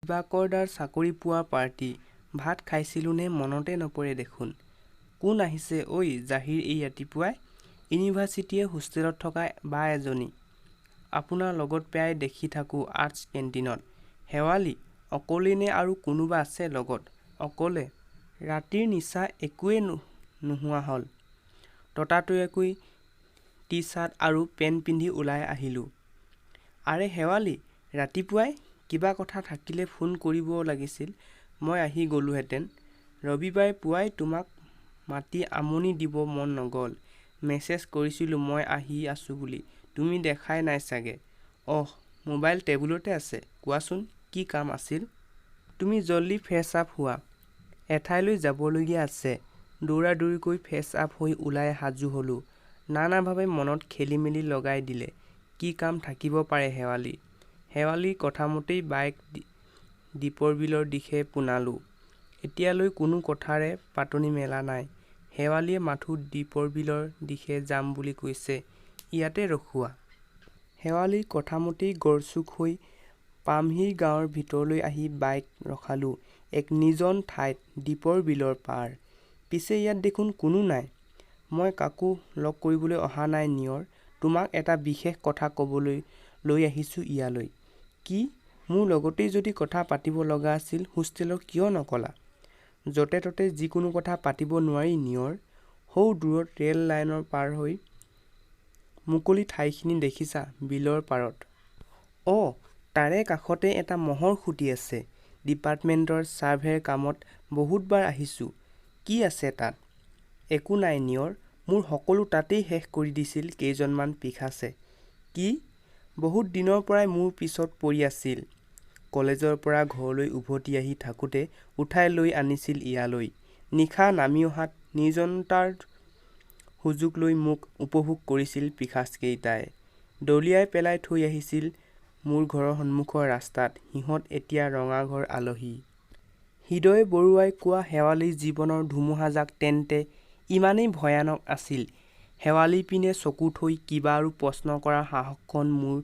দিবাকৰদাৰ চাকৰি পোৱা পাৰ্টি ভাত খাইছিলোনে মনতে নপৰে দেখোন। কোন আহিছে ঐ জাহিৰ এই ৰাতিপুৱাই? ইউনিভাৰ্চিটিয়ে হোষ্টেলত থকা বা এজনী আপোনাৰ লগত প্ৰায় দেখি থাকোঁ আৰ্টছ কেণ্টিনত। শেৱালি অকলেই নে আৰু কোনোবা আছে লগত? অকলে। ৰাতিৰ নিচা একোৱেই নোহোৱা হ'ল। ততাতৈয়াকৈ টি চাৰ্ট আৰু পেণ্ট পিন্ধি ওলাই আহিলোঁ। আৰে শেৱালি ৰাতিপুৱাই? কিবা কথা থাকিলে ফোন কৰিব লাগিছিল, মই আহি গ'লোহেঁতেন। ৰবিবাৰে পুৱাই তোমাক মাতি আমনি দিব মন নগ'ল। মেছেজ কৰিছিলোঁ মই আহি আছোঁ বুলি, তুমি দেখাই নাই চাগে। অহ মোবাইল টেবুলতে আছে, কোৱাচোন কি কাম আছিল? তুমি জল্দি ফ্ৰেছ আপ হোৱা, এঠাইলৈ যাবলগীয়া আছে। দৌৰাদৌৰিকৈ ফ্ৰেছ আপ হৈ ওলাই সাজু হ'লোঁ। নানাভাৱে মনত খেলিমেলি লগাই দিলে। কি কাম থাকিব পাৰে শেৱালি? শেৱালিৰ কথামতেই বাইক দীপৰ বিলৰ দিশে পোনালোঁ। এতিয়ালৈ কোনো কথাৰে পাতনি মেলা নাই। শেৱালিয়ে মাথো দীপৰ বিলৰ দিশে যাম বুলি কৈছে, ইয়াতে ৰখোৱা। শেৱালিৰ কথামতেই গড়চুক হৈ পামহিৰ গাঁৱৰ ভিতৰলৈ আহি বাইক ৰখালোঁ এক নিৰ্জন ঠাইত, দীপৰ বিলৰ পাৰ। পিছে ইয়াত দেখোন কোনো নাই। মই কাকো লগ কৰিবলৈ অহা নাই নিয়ৰ, তোমাক এটা বিশেষ কথা ক'বলৈ লৈ আহিছোঁ ইয়ালৈ। কি? মোৰ লগতেই যদি কথা পাতিব লগা আছিল হোষ্টেলত কিয় নকলা? য'তে ত'তে যিকোনো কথা পাতিব নোৱাৰি নিয়ৰ। সৌ দূৰত ৰেল লাইনৰ পাৰ হৈ মুকলি ঠাইখিনি দেখিছা বিলৰ পাৰত? অঁ তাৰে কাষতে এটা মহৰ খুঁটি আছে। ডিপাৰ্টমেণ্টৰ ছাৰ্ভেৰ কামত বহুতবাৰ আহিছোঁ। কি আছে তাত? একো নাই নিয়ৰ, মোৰ সকলো তাতেই শেষ কৰি দিছিল কেইজনমান পিশাচে। কি? বহুত দিনৰ পৰাই মোৰ পিছত পৰি আছিল। কলেজৰ পৰা ঘৰলৈ উভতি আহি থাকোঁতে উঠাই লৈ আনিছিল ইয়ালৈ। নিশা নামি অহাত নিৰ্জনতাৰ সুযোগ লৈ মোক উপভোগ কৰিছিল পিশাচকেইটাই। দলিয়াই পেলাই থৈ আহিছিল মোৰ ঘৰৰ সন্মুখৰ ৰাস্তাত। সিহঁত এতিয়া ৰঙাঘৰ আলহী। হৃদয় বৰুৱাই কোৱা শেৱালিৰ জীৱনৰ ধুমুহাজাক তেন্তে ইমানেই ভয়ানক আছিল। শেৱালিৰ পিনে চকু থৈ কিবা আৰু প্ৰশ্ন কৰাৰ সাহসখন মোৰ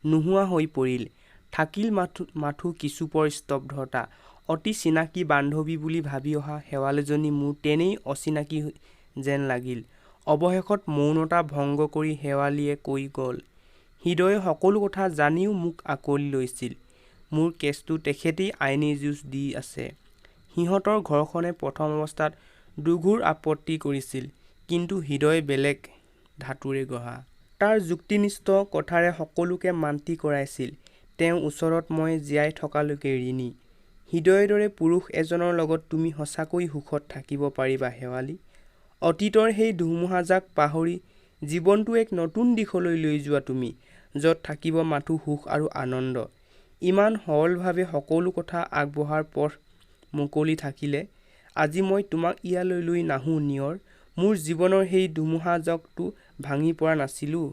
নোহোৱা হৈ পৰিল। থাকিল মাথো কিছুপৰ স্তব্ধতা। অতি চিনাকি বান্ধৱী বুলি ভাবি অহা শেৱালিজনী মোৰ তেনেই অচিনাকি যেন লাগিল। অৱশেষত মৌনতা ভংগ কৰি শেৱালিয়ে কৈ গ'ল, হৃদয়ে সকলো কথা জানিও মোক আঁকোৱালি লৈছিল। মোৰ কেছটো তেখেতেই আইনী যুঁজ দি আছে। সিহঁতৰ ঘৰখনে প্ৰথম অৱস্থাত দুঘোৰ আপত্তি কৰিছিল, কিন্তু হৃদয় বেলেগ ধাতুৰে গঢ়া। তাৰ যুক্তিনিষ্ঠ কথাৰে সকলোকে মান্তি কৰাইছিল। তেওঁৰ ওচৰত মই জীয়াই থকালৈকে ঋণী। হৃদয়ৰ দৰে পুৰুষ এজনৰ লগত তুমি সঁচাকৈ সুখত থাকিব পাৰিবা শেৱালি? অতীতৰ সেই ধুমুহাজাক পাহৰি জীৱনটো এক নতুন দিশলৈ লৈ যোৱা তুমি, য'ত থাকিব মাথো সুখ আৰু আনন্দ। ইমান সৰলভাৱে সকলো কথা আগবঢ়াৰ পথ মুকলি থাকিলে আজি মই তোমাক ইয়ালৈ লৈ নাহোঁ নিয়ৰ। মোৰ জীৱনৰ সেই ধুমুহাজাকতো ভাঙি পৰা নাছিলোঁ।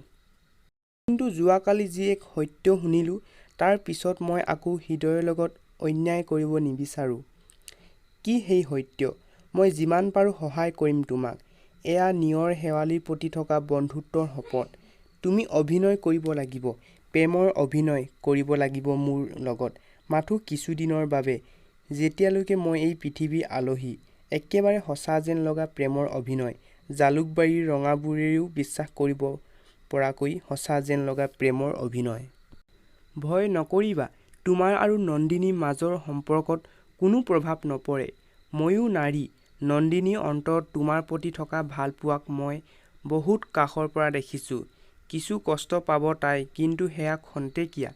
কিন্তু যোৱাকালি যি এক সত্য শুনিলোঁ, তাৰ পিছত মই আকৌ হৃদয়ৰ লগত অন্যায় কৰিব নিবিচাৰোঁ। কি সেই সত্য? মই যিমান পাৰোঁ সহায় কৰিম তোমাক। এয়া নিয়ৰ শেৱালিৰ প্ৰতি থকা বন্ধুত্বৰ শপত। তুমি অভিনয় কৰিব লাগিব, প্ৰেমৰ অভিনয় কৰিব লাগিব মোৰ লগত, মাথো কিছুদিনৰ বাবে, যেতিয়ালৈকে মই এই পৃথিৱীৰ আলহী। একেবাৰে সঁচা যেন লগা প্ৰেমৰ অভিনয়। জালুকবাৰীৰ ৰঙাবোৰেও বিশ্বাস কৰিব পৰাকৈ সঁচা যেন লগা প্ৰেমৰ অভিনয়। ভয় নকৰিবা, তোমাৰ আৰু নন্দিনীৰ মাজৰ সম্পৰ্কত কোনো প্ৰভাৱ নপৰে। ময়ো নাৰী, নন্দিনীৰ অন্তৰত তোমাৰ প্ৰতি থকা ভালপোৱাক মই বহুত কাষৰ পৰা দেখিছোঁ। কিছু কষ্ট পাব তাই, কিন্তু সেয়া খন্তেকীয়া।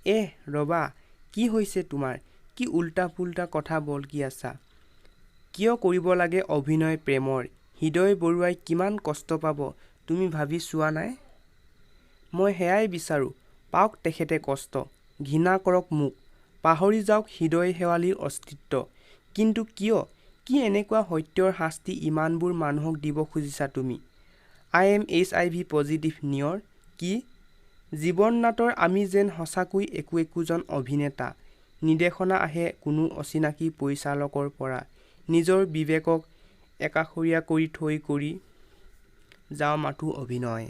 এহ ৰবা, কি হৈছে তোমাৰ? কি উল্টা পুল্টা কথা বলকি আছা? কিয় কৰিব লাগে অভিনয় প্ৰেমৰ? হৃদয় বৰুৱাই কিমান কষ্ট পাব তুমি ভাবি চোৱা নাই? মই সেয়াই বিচাৰোঁ, পাওক তেখেতে কষ্ট, ঘৃণা কৰক মোক, পাহৰি যাওক হৃদয় শেৱালিৰ অস্তিত্ব। কিন্তু কিয়? কি এনেকুৱা সত্যৰ শাস্তি ইমানবোৰ মানুহক দিব খুজিছা তুমি? I am HIV পজিটিভ নিয়ৰ। কি? জীৱন নাটৰ আমি যেন সঁচাকৈ একোজন অভিনেতা। নিৰ্দেশনা আহে কোনো অচিনাকি পৰিচালকৰ পৰা। নিজৰ বিবেকক একাষৰীয়া কৰি থৈ কৰি যাওঁ মাথো অভিনয়।